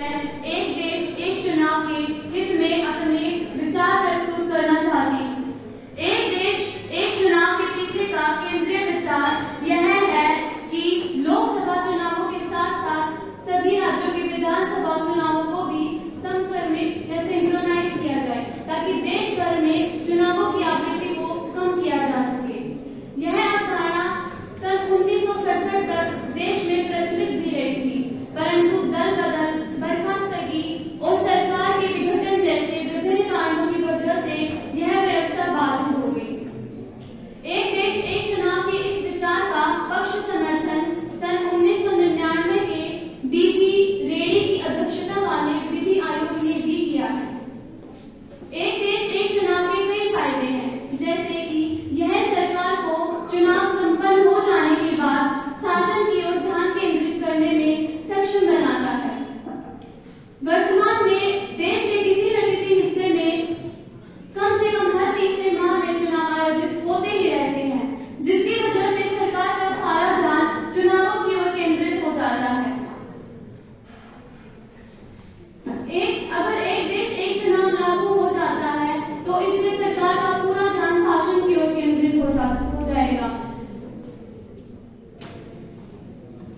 एक देश एक चुनाव के हित में अपने विचार प्रस्तुत करना चाहती हूँ। एक देश एक चुनाव के पीछे का केंद्रीय विचार यह है कि लोकसभा चुनावों के साथ साथ सभी राज्यों के विधानसभा चुनावों को भी समक्रमित या सिंक्रोनाइज किया जाए ताकि देश भर में चुनावों की आवृत्ति को कम किया जा सके। यह अवधारणा सन 1967 तक देश में प्रचलित भी रही थी, परंतु दल बदल, बर्खास्तगी और सरकार के विघटन जैसे विभिन्न कारणों की वजह से यह व्यवस्था बाधित हो गई। एक देश एक चुनाव के इस विचार का पक्ष समर्थन सन 1999 के डीपी रेड्डी की अध्यक्षता वाले विधि आयोग ने भी किया है। एक देश एक चुनाव के कई फायदे हैं, जैसे कि यह सरकार को चुनाव संपन्न हो जाने के बाद शासन की ओर ध्यान केंद्रित करने में सक्षम बनाता है। वर्तमान में देश के किसी न किसी हिस्से में कम से कम हर तीसरे माह में चुनाव आयोजित होते ही रहते हैं, जिसकी वजह से सरकार का सारा ध्यान चुनावों की ओर केंद्रित हो जाता है। अगर एक देश एक चुनाव लागू हो जाता है तो इससे सरकार का पूरा ध्यान शासन की ओर केंद्रित हो जाएगा।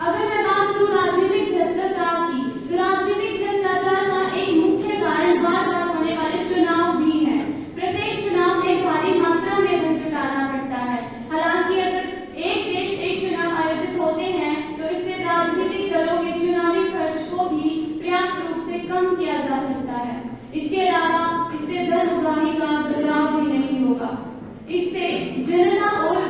अगर मैं बात करूं राजनीतिक भ्रष्टाचार की, तो राजनीतिक भ्रष्टाचार का एक मुख्य कारण बार बार होने वाले चुनाव भी है। प्रत्येक चुनाव में भारी मात्रा में धन जुटाना पड़ता है। हालांकि अगर एक देश एक चुनाव आयोजित होते हैं तो इससे राजनीतिक दलों के चुनावी खर्च को भी पर्याप्त रूप से कम किया जा सकता है। इसके अलावा इससे धन उगाही का दोहराव भी नहीं होगा। इससे जनता और